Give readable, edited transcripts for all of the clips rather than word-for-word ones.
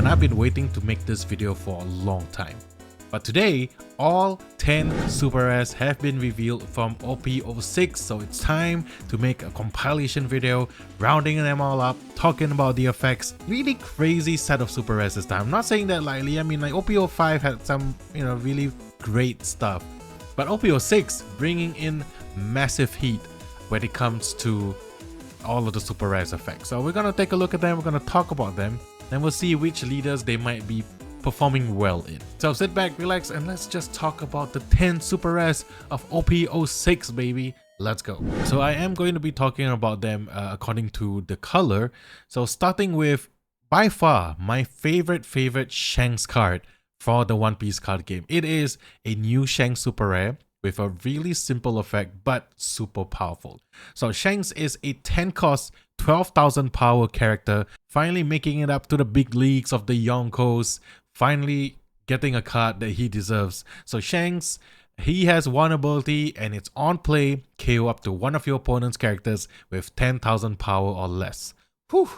and I've been waiting to make this video for a long time. But today, all 10 super rares have been revealed from OP-06, so it's time to make a compilation video, rounding them all up, talking about the effects. Really crazy set of super rares this time. I'm not saying that lightly. I mean, like OP-05 had some, really great stuff. But OP-06 bringing in massive heat when it comes to all of the super rares effects. So we're gonna take a look at them, we're gonna talk about them, and we'll see which leaders they might be performing well in. So sit back, relax, and let's just talk about the 10 super rares of OP-06, baby. Let's go. So I am going to be talking about them according to the color. So starting with, by far, my favorite Shanks card for the One Piece card game. It is a new Shanks super rare with a really simple effect but super powerful. So Shanks is a 10 cost, 12,000 power character, finally making it up to the big leagues of the Yonkos, finally getting a card that he deserves. So Shanks, he has one ability and it's on play, KO up to one of your opponent's characters with 10,000 power or less. Whew!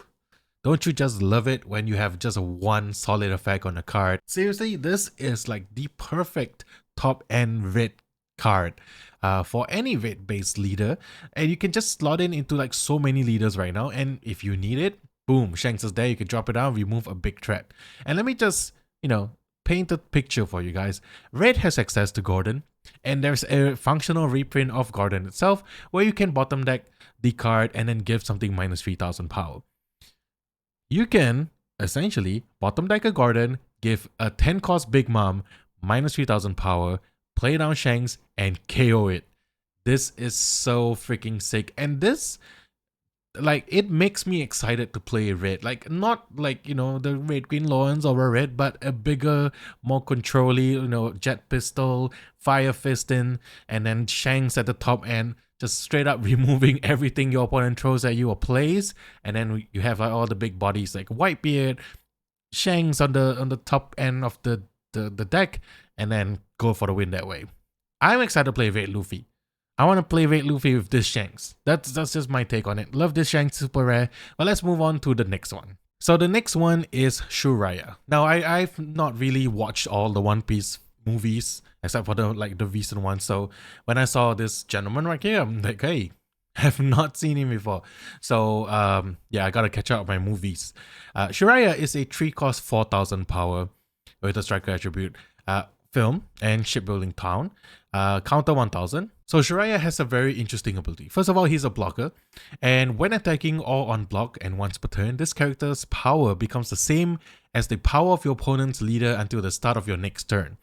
Don't you just love it when you have just one solid effect on a card? Seriously, this is like the perfect top end red card for any red based leader, and you can just slot in into like so many leaders right now, and if you need it, boom, Shanks is there. You can drop it down, remove a big threat. And let me just paint a picture for you guys. Red has access to Gordon, and there's a functional reprint of Gordon itself where you can bottom deck the card and then give something minus 3,000 power. You can essentially bottom deck a Gordon, give a 10 cost Big Mom minus 3,000 power, play down Shanks, and KO it. This is so freaking sick, and this, like, it makes me excited to play red. Like, not like, the Red Green Lawrence or a red, but a bigger, more controlly, jet pistol, fire fisting, and then Shanks at the top end, just straight up removing everything your opponent throws at you or plays. And then you have like all the big bodies like Whitebeard, Shanks on the top end of the deck, and then go for the win that way. I'm excited to play Red Luffy. I want to play Red Luffy with this Shanks. That's just my take on it. Love this Shanks super rare. But let's move on to the next one. So the next one is Sharia. Now I've not really watched all the One Piece movies except for the recent ones. So when I saw this gentleman right here, I'm like, hey, have not seen him before. So yeah, I gotta catch up on my movies. Sharia is a 3 cost 4,000 power with a striker attribute, film and shipbuilding town, counter 1,000. So Sharia has a very interesting ability. First of all, he's a blocker, and when attacking or on block and once per turn, this character's power becomes the same as the power of your opponent's leader until the start of your next turn.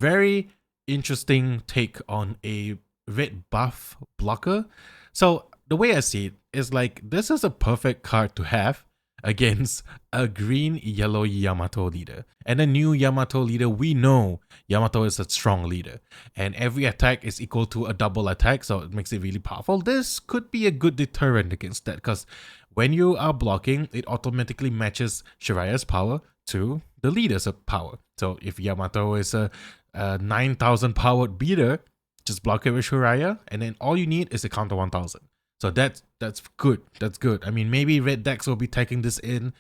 Very interesting take on a red buff blocker. So the way I see it is like, this is a perfect card to have against a green yellow Yamato leader. And a new Yamato leader, we know Yamato is a strong leader, and every attack is equal to a double attack, so it makes it really powerful. This could be a good deterrent against that, because when you are blocking, it automatically matches Sharia's power to the leader's power. So if Yamato is a 9,000 powered beater, just block it with Sharia, and then all you need is a counter 1,000. So that's good. That's good. I mean, maybe red decks will be taking this in.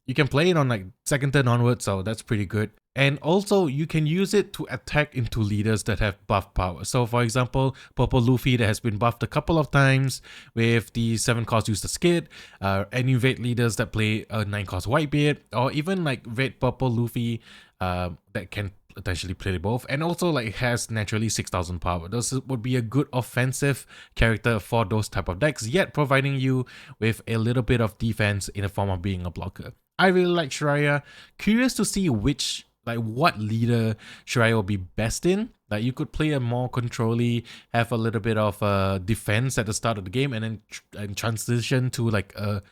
You can play it on like second turn onwards, so that's pretty good. And also, you can use it to attack into leaders that have buff power. So for example, Purple Luffy that has been buffed a couple of times with the 7 cost use the skid, any red leaders that play a 9 cost Whitebeard, or even like red Purple Luffy that can potentially play both, and also like has naturally 6,000 power. This would be a good offensive character for those type of decks, yet providing you with a little bit of defense in the form of being a blocker. I really like Sharia. Curious to see what leader Sharia will be best in. Like, you could play a more controlly, have a little bit of defense at the start of the game, and then transition to like a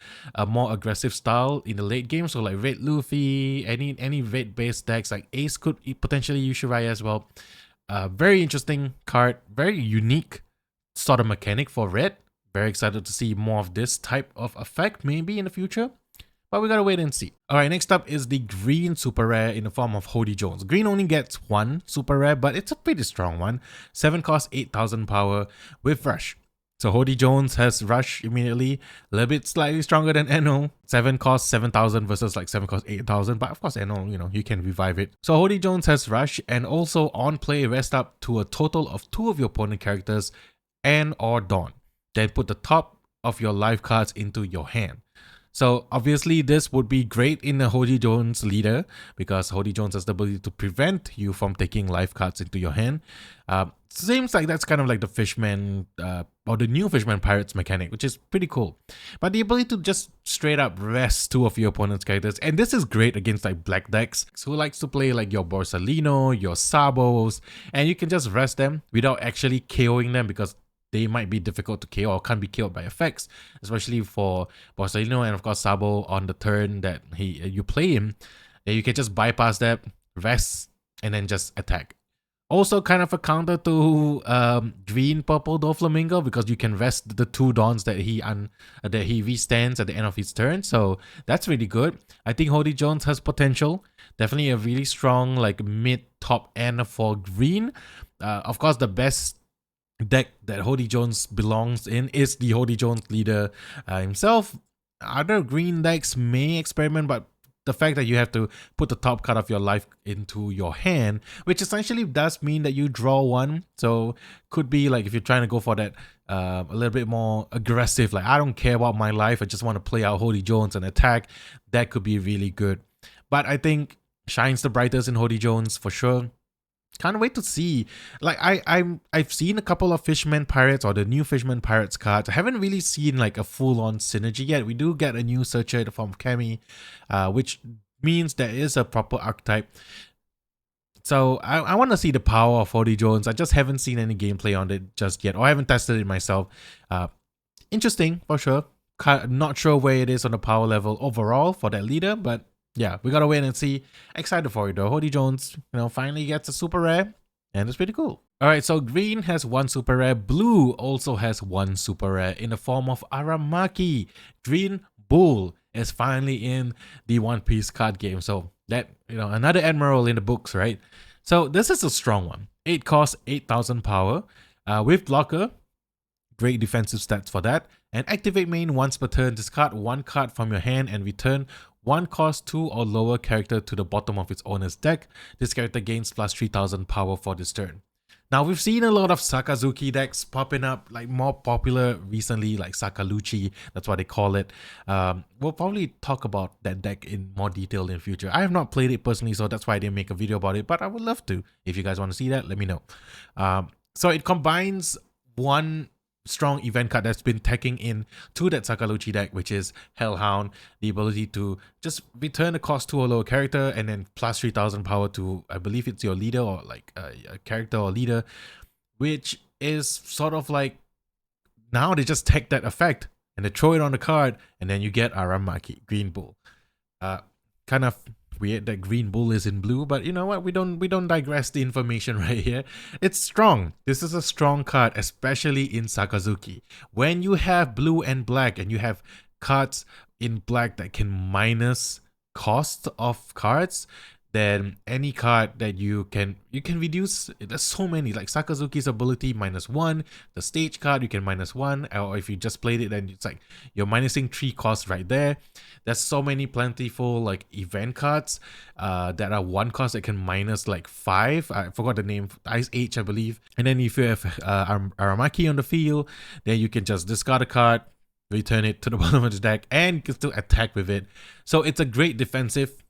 more aggressive style in the late game. So like Red Luffy, any red based decks like Ace could potentially use Sharia as well. Very interesting card, very unique sort of mechanic for red. Very excited to see more of this type of effect maybe in the future. But we gotta wait and see. Alright, next up is the green super rare in the form of Hody Jones. Green only gets one super rare, but it's a pretty strong one. 7 cost 8,000 power with Rush. So Hody Jones has Rush immediately, a little bit slightly stronger than Eno. 7 costs 7,000 versus like 7 costs 8,000, but of course Eno, you can revive it. So Hody Jones has Rush, and also on play rest up to a total of 2 of your opponent characters and or Dawn. Then put the top of your life cards into your hand. So obviously this would be great in a Hody Jones leader, because Hody Jones has the ability to prevent you from taking life cards into your hand. Seems like that's kind of like the Fishman or the new Fishman Pirates mechanic, which is pretty cool. But the ability to just straight up rest 2 of your opponent's characters, and this is great against like black decks who likes to play like your Borsalino, your Sabos, and you can just rest them without actually KOing them, because they might be difficult to KO or can't be killed by effects, especially for Borsalino and of course Sabo on the turn that you play him. You can just bypass that, rest, and then just attack. Also kind of a counter to green purple Doflamingo, because you can rest the 2 Dawns that he restands at the end of his turn. So that's really good. I think Hody Jones has potential. Definitely a really strong like mid top end for green. Of course, the best deck that Hody Jones belongs in is the Hody Jones leader himself. Other green decks may experiment, but the fact that you have to put the top card of your life into your hand, which essentially does mean that you draw 1. So could be like if you're trying to go for that a little bit more aggressive, like I don't care about my life, I just want to play out Hody Jones and attack, that could be really good. But I think shines the brightest in Hody Jones for sure. Can't wait to see. Like I've seen a couple of Fishman Pirates or the new Fishman Pirates cards. I haven't really seen like a full-on synergy yet. We do get a new searcher from Kemi, which means there is a proper archetype. So I want to see the power of Hody Jones. I just haven't seen any gameplay on it just yet, or I haven't tested it myself. Interesting for sure. Not sure where it is on the power level overall for that leader, but yeah, we gotta wait and see. Excited for it though. Hody Jones, finally gets a super rare, and it's pretty cool. Alright, so green has 1 super rare, blue also has 1 super rare in the form of Aramaki. Green Bull is finally in the One Piece card game. So that, another admiral in the books, right? So this is a strong one. 8 costs 8,000 power. With blocker, great defensive stats for that. And activate main once per turn, discard 1 card from your hand and return 1 cost 2 or lower character to the bottom of its owner's deck. This character gains plus 3,000 power for this turn. Now we've seen a lot of Sakazuki decks popping up, like more popular recently, like Sakaluchi, that's what they call it. We'll probably talk about that deck in more detail in future. I have not played it personally, so that's why I didn't make a video about it, but I would love to. If you guys want to see that, let me know. So it combines 1 strong event card that's been tagging in to that Sakaluchi deck, which is Hellhound, the ability to just return the cost to a lower character and then plus 3,000 power to, I believe it's your leader or like a character or leader, which is sort of like, now they just tag that effect and they throw it on the card, and then you get Aramaki, Green Bull. Kind of weird that Green Bull is in blue, but you know what, we don't digress the information right here. It's strong. This is a strong card, especially in Sakazuki. When you have blue and black and you have cards in black that can minus cost of cards, then any card that you can reduce, there's so many, like Sakazuki's ability -1, the stage card you can -1, or if you just played it, then it's like you're minusing 3 costs right there. There's so many plentiful like event cards that are 1 cost that can minus like 5. I forgot the name, Ice Age I believe. And then if you have Aramaki on the field, then you can just discard a card, return it to the bottom of the deck, and you can still attack with it. So it's a great defensive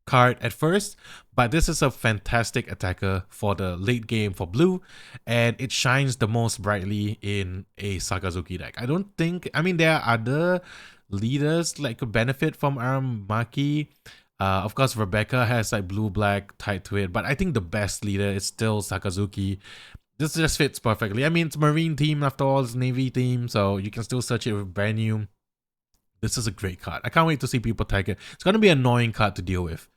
card at first, but this is a fantastic attacker for the late game for blue, and it shines the most brightly in a Sakazuki deck. I mean there are other leaders like could benefit from Aramaki. Of course Rebecca has like blue black tied to it, but I think the best leader is still Sakazuki. This just fits perfectly. I mean, it's Marine team after all, it's Navy team, so you can still search it with brand new. This is a great card. I can't wait to see people tag it. It's going to be an annoying card to deal with.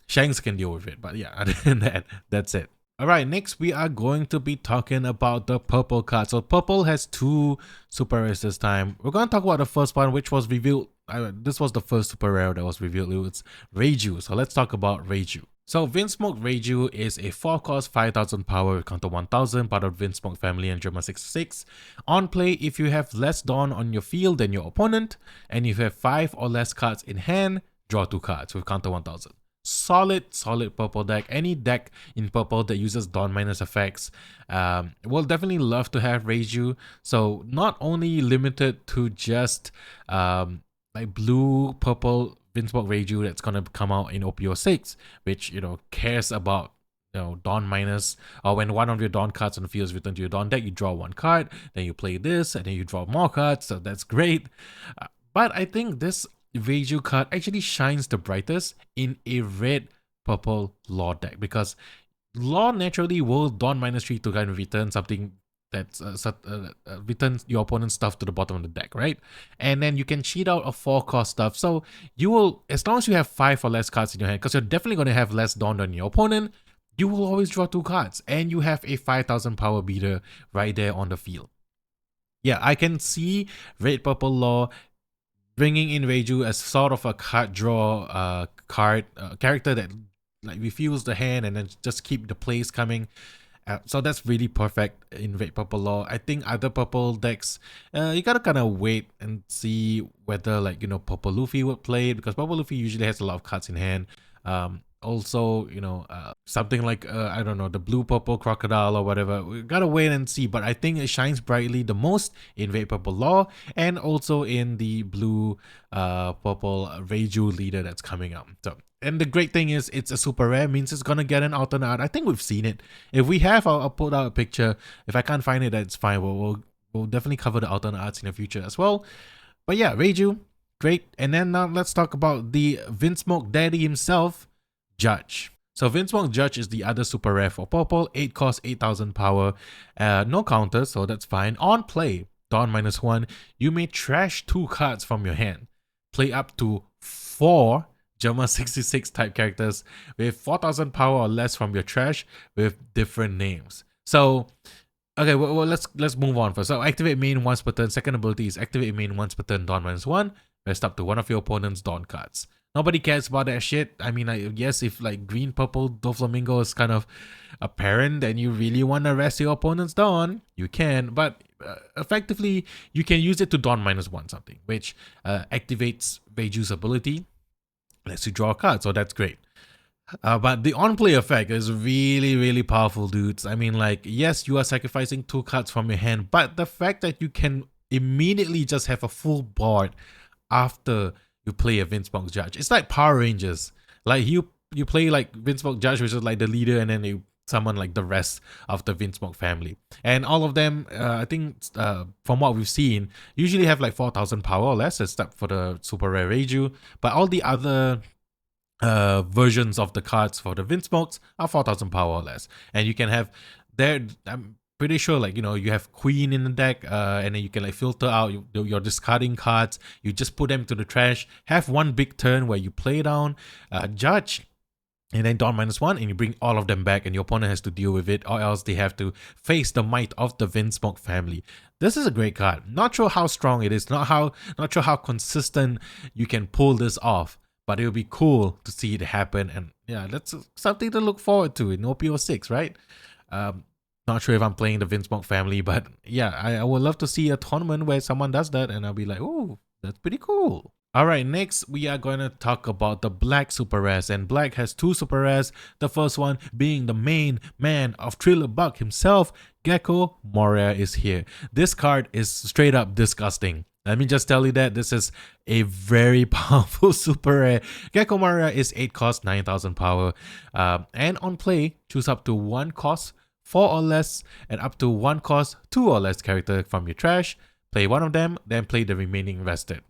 Shanks can deal with it, but yeah, other than that, that's it. Alright, next we are going to be talking about the purple card. So purple has 2 super rares this time. We're going to talk about the first one, which was revealed. This was the first super rare that was revealed. It's Reiju. So let's talk about Reiju. So Vinsmoke Reiju is a 4-cost 5000 power with counter 1000, part of Vinsmoke family and German 66. On play, if you have less Dawn on your field than your opponent, and if you have 5 or less cards in hand, draw 2 cards with counter 1000. Solid purple deck. Any deck in purple that uses Dawn minus effects will definitely love to have Reiju. So not only limited to just like blue, purple Vinsmoke Reiju that's gonna come out in OP-06, which cares about Dawn minus, or when one of your Dawn cards on the field is returned to your Dawn deck, you draw 1 card, then you play this, and then you draw more cards, so that's great. But I think this Reiju card actually shines the brightest in a red purple Law deck, because Law naturally will Dawn minus 3 to kind of return something that's returns your opponent's stuff to the bottom of the deck, right? And then you can cheat out a 4-cost stuff. So you will, as long as you have 5 or less cards in your hand, because you're definitely going to have less Dawn than your opponent, you will always draw 2 cards, and you have a 5000 power beater right there on the field. Yeah, I can see red purple Law bringing in Reiju as sort of a card draw character that like refuels the hand and then just keep the plays coming. So that's really perfect in red purple Law. I think other purple decks, you gotta kind of wait and see whether like purple Luffy would play it, because purple Luffy usually has a lot of cards in hand. Also, something like I don't know, the blue purple crocodile or whatever. We gotta wait and see, but I think it shines brightly the most in red purple Law, and also in the blue purple Reiju leader that's coming out. So, and the great thing is it's a super rare, means it's gonna get an alternate art. I think we've seen it. If we have, I'll put out a picture. If I can't find it, that's fine. We'll definitely cover the alternate arts in the future as well. But yeah, Reiju, great. And then now let's talk about the Vinsmoke daddy himself, Judge. So Vinsmoke Judge is the other super rare for purple, 8 cost, 8000 power, no counter, so that's fine. On play, Dawn minus 1, you may trash 2 cards from your hand. Play up to 4 German 66 type characters with 4000 power or less from your trash with different names. So okay, well let's move on first. So activate main once per turn. Second ability is activate main once per turn, Dawn minus 1, rest up to one of your opponent's Dawn cards. Nobody cares about that shit. I mean, I guess if like green purple Doflamingo is kind of apparent and you really want to rest your opponent's Dawn, you can, but effectively you can use it to Dawn minus 1 something, which activates Reiju's ability, lets you draw a card, so that's great. But the on-play effect is really powerful, dudes. I mean, like, yes, you are sacrificing 2 cards from your hand, but the fact that you can immediately just have a full board after you play a Vinsmoke Judge. It's like Power Rangers. Like you play like Vinsmoke Judge, which is like the leader, and then you summon like the rest of the Vinsmoke family. And all of them, I think from what we've seen, usually have like 4000 power or less, except for the super rare Reiju. But all the other versions of the cards for the Vinsmokes are 4000 power or less. And you can have there, I'm pretty sure, like, you have Queen in the deck, and then you can like filter out your discarding cards. You just put them to the trash, have one big turn where you play down Judge, and then Dawn minus 1, and you bring all of them back, and your opponent has to deal with it, or else they have to face the might of the Vinsmoke family. This is a great card. Not sure how strong it is, not sure how consistent you can pull this off, but it would be cool to see it happen. And yeah, that's something to look forward to in OP-06, right? Not sure if I'm playing the Vinsmoke family, but yeah, I would love to see a tournament where someone does that, and I'll be like, oh, that's pretty cool. Alright, next we are going to talk about the black super rares, and black has 2 super rares. The first one being the main man of Thriller Bug himself, Gecko Moria is here. This card is straight up disgusting. Let me just tell you that this is a very powerful super rare. Gecko Moria is 8 cost, 9000 power, and on play, choose up to 1 cost, 4 or less, and up to 1 cost, 2 or less character from your trash. Play one of them, then play the remaining rested.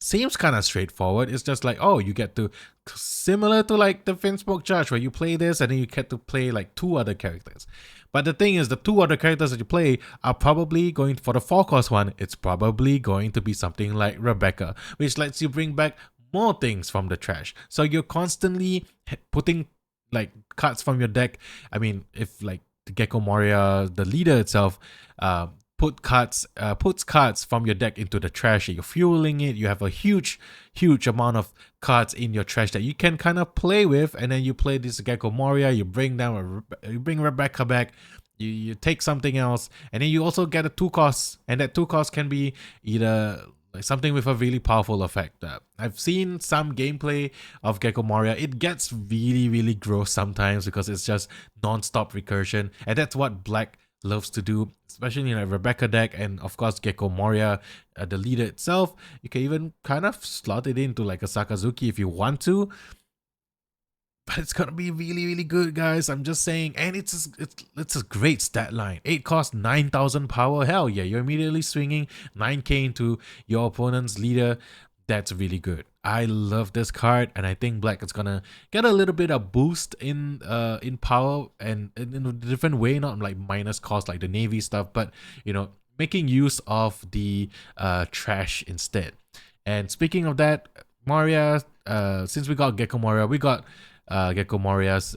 Seems kind of straightforward. It's just like, oh, you get to, similar to like the Vinsmoke Judge, where you play this and then you get to play like 2 other characters. But the thing is, the 2 other characters that you play are probably going, for the 4 cost one, it's probably going to be something like Rebecca, which lets you bring back more things from the trash. So you're constantly putting like cards from your deck. I mean, if like the Gecko Moria, the leader itself, puts cards from your deck into the trash. You're fueling it. You have a huge amount of cards in your trash that you can kind of play with, and then you play this Gecko Moria. You bring Rebecca back. You take something else, and then you also get a 2-cost, and that 2-cost can be either like something with a really powerful effect. I've seen some gameplay of Gecko Moria. It gets really gross sometimes because it's just non-stop recursion, and that's what Black loves to do, especially in a Rebecca deck. And of course Gecko Moria, the leader itself, you can even kind of slot it into like a Sakazuki if you want to, but it's gonna be really good, guys. I'm just saying. And it's a great stat line. 8-cost, 9,000 power. Hell yeah, you're immediately swinging 9k into your opponent's leader. That's really good. I love this card, and I think Black is gonna get a little bit of boost in power, and in a different way, not like minus cost like the Navy stuff, but you know, making use of the trash instead. And speaking of that, Moria, since we got Gecko Moria, we got Gecko Moria's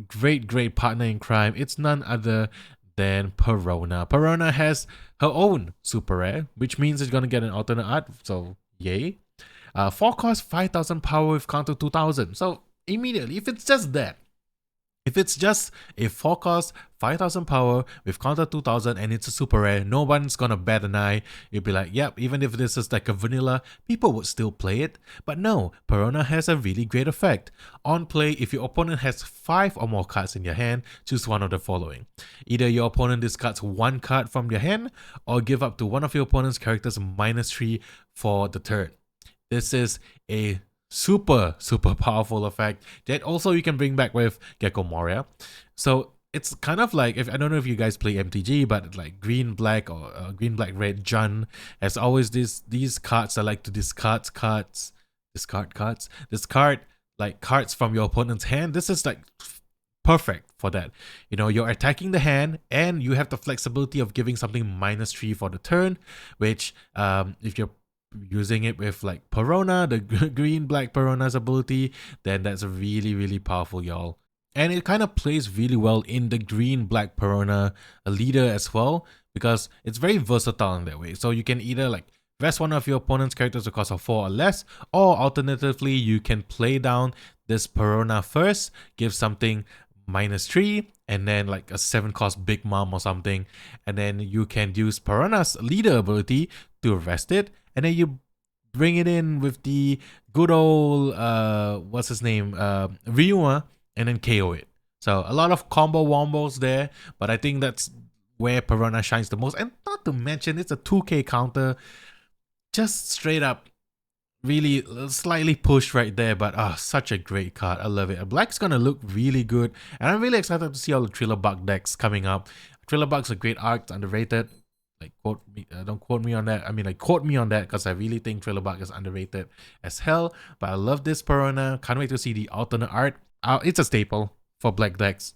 great partner in crime. It's none other than Perona. Perona has her own super rare, which means it's gonna get an alternate art, so yay. 4-cost, 5,000 power with counter 2,000. So immediately, if it's just that, if it's just a 4-cost, 5,000 power with counter 2,000 and it's a super rare, no one's gonna bat an eye. You'll be like, yep, even if this is like a vanilla, people would still play it. But no, Perona has a really great effect. On play, if your opponent has 5 or more cards in your hand, choose one of the following. Either your opponent discards 1 card from your hand, or give up to one of your opponent's characters -3 for the turn. This is a super powerful effect that also you can bring back with Gecko Moria. So it's kind of like, if I don't know if you guys play MTG, but like green black or green black red Jun has always these cards that like to discard like cards from your opponent's hand. This is like perfect for that. You know, you're attacking the hand and you have the flexibility of giving something -3 for the turn, which if you're using it with like Perona, the green black Perona's ability, then that's really powerful, y'all. And it kind of plays really well in the green black Perona leader as well, because it's very versatile in that way. So you can either like vest one of your opponent's characters to cost of 4 or less, or alternatively you can play down this Perona first, give something -3, and then like a 7-cost Big Mom or something, and then you can use Perona's leader ability to rest it, and then you bring it in with the good old what's his name, Ryuma, and then KO it. So a lot of combo wombos there, but I think that's where Perona shines the most. And not to mention, it's a 2k counter, just straight up really slightly pushed right there, but such a great card. I love it. Black's gonna look really good, and I'm really excited to see all the Thriller Bug decks coming up. Thriller Bug's a great arc, it's underrated. Like, quote me, don't quote me on that. I mean, like, quote me on that, because I really think Thriller Bug is underrated as hell. But I love this Perona. Can't wait to see the alternate art. It's a staple for Black decks.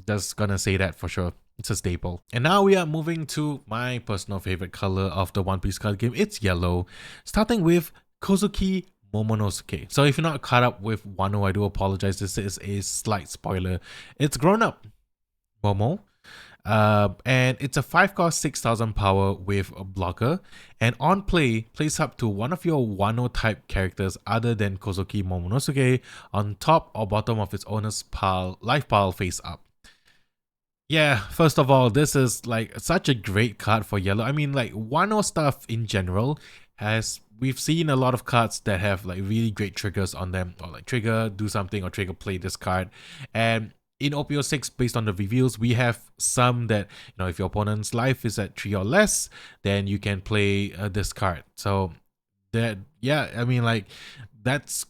Just gonna say that for sure. It's a staple. And now we are moving to my personal favorite color of the One Piece card game. It's yellow. Starting with Kozuki Momonosuke. So if you're not caught up with Wano, I do apologize. This is a slight spoiler. It's grown up Momo. And it's a 5-cost 6,000 power with a blocker, and on play, place up to one of your Wano type characters other than Kozuki Momonosuke on top or bottom of its owner's life pile face up. Yeah, first of all, this is like such a great card for yellow. I mean, like, Wano stuff in general we've seen a lot of cards that have like really great triggers on them, or like trigger do something or trigger play this card. And in OP-06, based on the reviews, we have some that, you know, if your opponent's life is at 3 or less, then you can play this card. So that, yeah, I mean, like, that's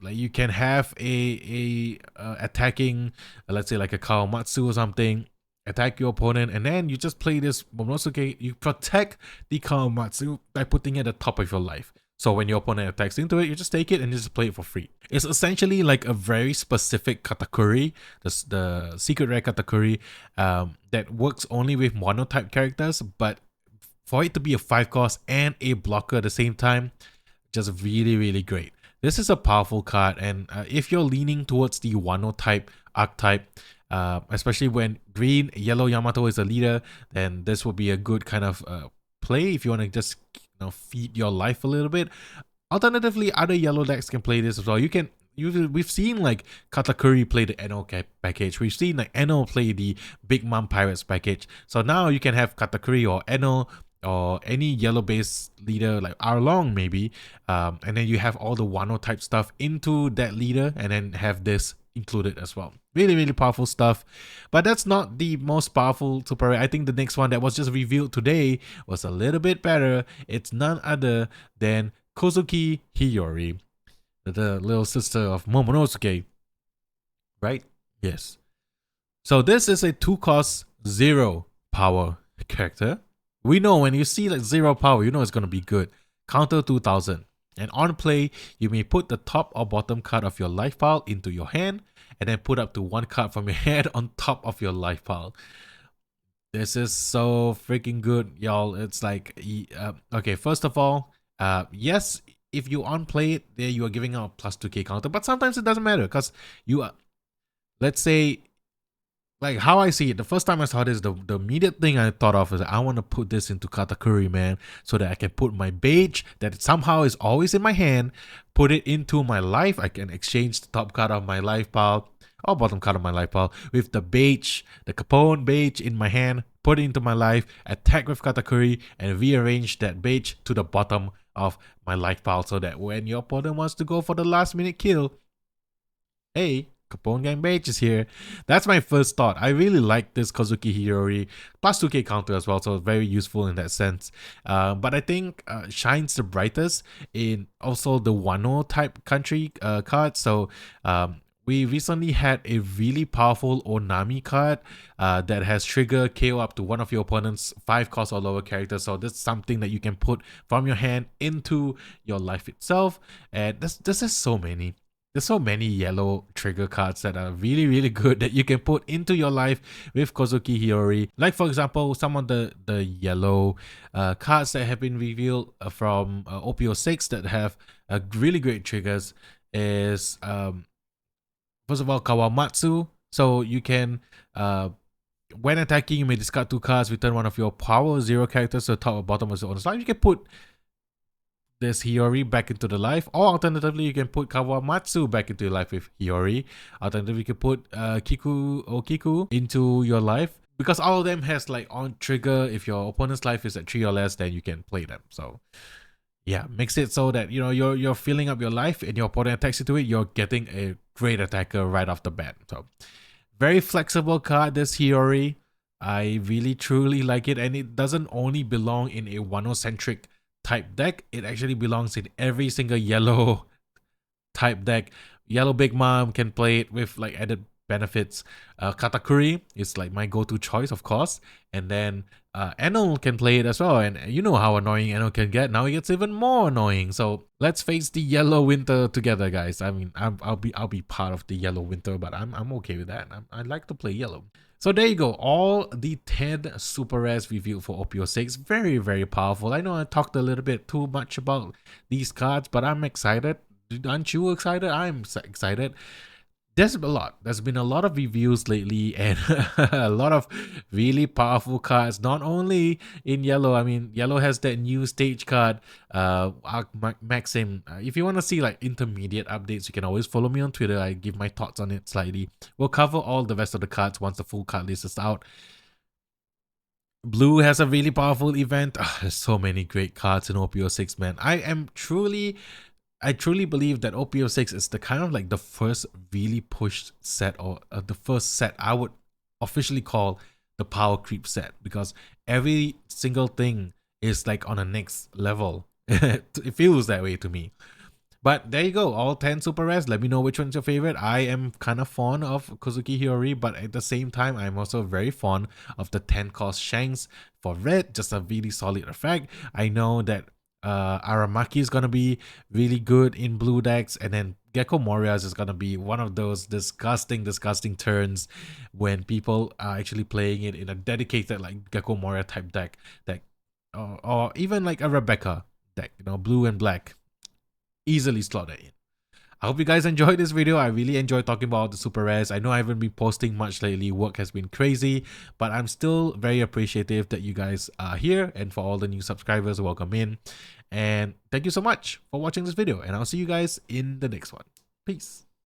like, you can have a attacking, let's say like a Kawamatsu or something, attack your opponent, and then you just play this Momonosuke. You protect the Kawamatsu by putting it at the top of your life. So when your opponent attacks into it, you just take it and just play it for free. It's essentially like a very specific katakuri, the secret rare katakuri, that works only with mono type characters, but for it to be a 5-cost and a blocker at the same time, just really great. This is a powerful card, and if you're leaning towards the Wano type archetype, especially when green, yellow Yamato is a leader, then this will be a good kind of play if you want to just feed your life a little bit. Alternatively, other yellow decks can play this as well. We've seen like Katakuri play the NO package. We've seen like NO play the Big Mom Pirates package. So now you can have Katakuri or NO or any yellow base leader like Arlong maybe, and then you have all the Wano type stuff into that leader, and then have this included as well. Really, really powerful stuff. But that's not the most powerful super rare. I think the next one that was just revealed today was a little bit better. It's none other than Kozuki Hiyori, the little sister of Momonosuke, right? Yes. So this is a 2-cost 0 power character. We know when you see like 0 power, you know it's going to be good. Counter 2000. And on play, you may put the top or bottom card of your life pile into your hand, and then put up to 1 card from your hand on top of your life pile. This is so freaking good, y'all. It's like, okay, first of all, yes, if you on play it, there you are giving out a plus 2k counter, but sometimes it doesn't matter because you are, let's say, like how I see it, the first time I saw this, the immediate thing I thought of is I want to put this into Katakuri, man, so that I can put my beige that somehow is always in my hand, put it into my life. I can exchange the top card of my life pile or bottom card of my life pile with the beige, the Capone beige in my hand, put it into my life, attack with Katakuri, and rearrange that beige to the bottom of my life pile so that when your opponent wants to go for the last minute kill, hey, Capone Gang Beige is here. That's my first thought. I really like this Kozuki Hiyori. Plus 2k counter as well, so very useful in that sense. But I think shines the brightest in also the Wano type country card. So we recently had a really powerful Onami card that has trigger KO up to one of your opponent's 5 cost or lower characters. So this is something that you can put from your hand into your life itself. And this is so many. There's so many yellow trigger cards that are really, really good that you can put into your life with Kozuki Hiyori. Like, for example, some of the yellow cards that have been revealed from OP-06 that have really great triggers is, first of all, Kawamatsu. So you can, when attacking, you may discard 2 cards, return one of your power 0 characters to the top or bottom of your own slide. You can put this Hiyori back into the life, or alternatively you can put Kawamatsu back into your life with Hiyori. Alternatively you can put Kiku into your life, because all of them has like on trigger, if your opponent's life is at 3 or less, then you can play them. So yeah, makes it so that you're filling up your life and your opponent attacks into it, you're getting a great attacker right off the bat. So very flexible card, this Hiyori. I really truly like it, and it doesn't only belong in a Wano-centric type deck. It actually belongs in every single yellow type deck. Yellow Big Mom can play it with like added benefits. Katakuri is like my go-to choice, of course, and then Enel can play it as well, and you know how annoying Enel can get. Now it gets even more annoying. So let's face the yellow winter together, guys. I mean, I'll be part of the yellow winter, but I'm okay with that. I like to play yellow. So there you go, all the 10 super rares revealed for OP-06. Very, very powerful. I know I talked a little bit too much about these cards, but I'm excited. Aren't you excited? I'm excited. There's been a lot of reviews lately, and a lot of really powerful cards, not only in yellow. I mean, yellow has that new stage card, Maxim. If you want to see like intermediate updates, you can always follow me on Twitter. I give my thoughts on it slightly. We'll cover all the rest of the cards once the full card list is out. Blue has a really powerful event. There's so many great cards in OP-06, man. I truly believe that OP-06 is the kind of like the first really pushed set, or the first set I would officially call the power creep set, because every single thing is like on a next level. It feels that way to me. But there you go, all 10 super rares. Let me know which one's your favorite. I am kind of fond of Kozuki Hiyori, but at the same time, I'm also very fond of the 10 cost Shanks for red. Just a really solid effect. I know that Aramaki is gonna be really good in blue decks, and then Gecko Morias is gonna be one of those disgusting turns when people are actually playing it in a dedicated like Gecko Moria type deck, or even like a Rebecca deck, blue and black, easily slot that in. I hope you guys enjoyed this video. I really enjoyed talking about the super rares. I know I haven't been posting much lately. Work has been crazy, but I'm still very appreciative that you guys are here, and for all the new subscribers, welcome in. And thank you so much for watching this video, and I'll see you guys in the next one. Peace.